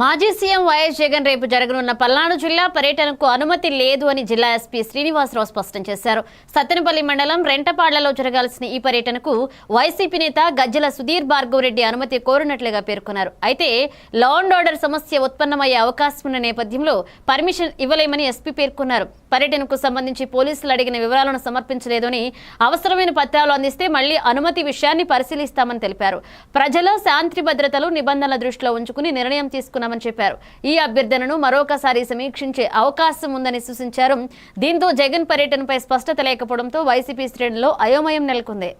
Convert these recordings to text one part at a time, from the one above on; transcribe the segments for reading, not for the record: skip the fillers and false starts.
మాజీ CM YS Jagan రేపు జరగనున్న పల్నాడు జిల్లా పర్యటనకు అనుమతి లేదు అని జిల్లా ఎస్పీ శ్రీనివాసరావు స్పష్టం చేశారు. సత్తెనపల్లి మండలం రెంటపాడ్లలో జరగాల్సిన ఈ పర్యటనకు వైసీపీ నేత గజ్జల సుధీర్ భార్గవరెడ్డి అనుమతి కోరినట్లుగా పేర్కొన్నారు. అయితే లా అండ్ ఆర్డర్ సమస్య ఉత్పన్నమయ్యే అవకాశం ఉన్న నేపథ్యంలో పర్మిషన్ ఇవ్వలేమని ఎస్పీ పేర్కొన్నారు. పర్యటనకు సంబంధించి పోలీసులు అడిగిన వివరాలను సమర్పించలేదని, అవసరమైన పత్రాలు అందిస్తే మళ్లీ అనుమతి విషయాన్ని పరిశీలిస్తామని తెలిపారు. ప్రజల శాంతి భద్రతలు నిబంధనల దృష్టిలో ఉంచుకుని నిర్ణయం తీసుకున్నామని చెప్పారు. ఈ అభ్యర్థనను మరొకసారి సమీక్షించే అవకాశం ఉందని సూచించారు. దీంతో జగన్ పర్యటనపై స్పష్టత లేకపోవడంతో వైసీపీ శ్రేణుల్లో అయోమయం నెలకొంది.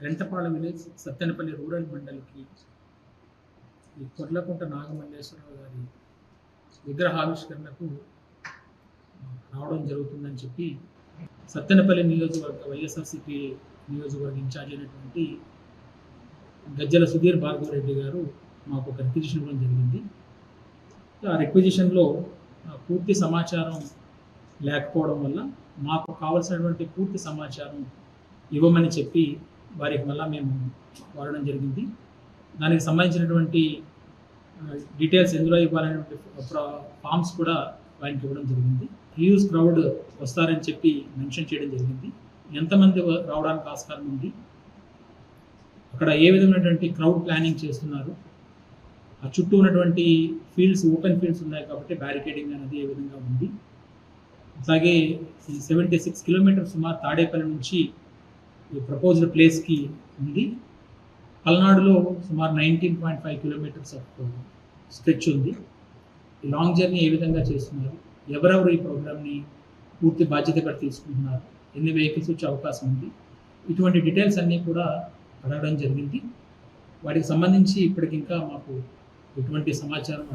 రెంటపాడ విలేజ్ సత్తెనపల్లి రూరల్ మండలికి ఈ కొర్లకుంట నాగమల్లేశ్వరరావు గారి విగ్రహావిష్కరణకు రావడం జరుగుతుందని చెప్పి సత్తెనపల్లి నియోజకవర్గ వైఎస్ఆర్సీపీ నియోజకవర్గ ఇన్ఛార్జ్ అయినటువంటి గజ్జల సుధీర్ భార్గవరెడ్డి గారు మాకు ఒక రిక్విజిషన్ ఇవ్వడం జరిగింది. ఆ రిక్విజిషన్లో పూర్తి సమాచారం లేకపోవడం వల్ల మాకు కావాల్సినటువంటి పూర్తి సమాచారం ఇవ్వమని చెప్పి వారికి మళ్ళీ మేము వాడడం జరిగింది. దానికి సంబంధించినటువంటి డీటెయిల్స్ ఎందులో ఇవ్వాలనేటువంటి ఫామ్స్ కూడా వారికి ఇవ్వడం జరిగింది. హ్యూజ్ క్రౌడ్ వస్తారని చెప్పి మెన్షన్ చేయడం జరిగింది. ఎంతమంది రావడానికి ఆస్కారం ఉంది, అక్కడ ఏ విధమైనటువంటి క్రౌడ్ ప్లానింగ్ చేస్తున్నారు, ఆ చుట్టూ ఉన్నటువంటి ఫీల్డ్స్ ఓపెన్ ఫీల్డ్స్ ఉన్నాయి కాబట్టి బ్యారికేడింగ్ అనేది ఏ విధంగా ఉంది, అలాగే ఈ 76 కిలోమీటర్ సుమారు తాడేపల్లి నుంచి ఈ ప్రపోజ్డ్ ప్లేస్కి ఉంది. పల్నాడులో సుమారు 19.5 కిలోమీటర్స్ ఆఫ్ స్ట్రెచ్ ఉంది. ఈ లాంగ్ జర్నీ ఏ విధంగా చేస్తున్నారు, ఎవరెవరు ఈ ప్రోగ్రామ్ని పూర్తి బాధ్యతగా తీసుకుంటున్నారు, ఎన్ని వెహికల్స్ వచ్చే అవకాశం ఉంది, ఇటువంటి డీటెయిల్స్ అన్నీ కూడా అడగడం జరిగింది. వాటికి సంబంధించి ఇప్పటికింకా మాకు ఎటువంటి సమాచారం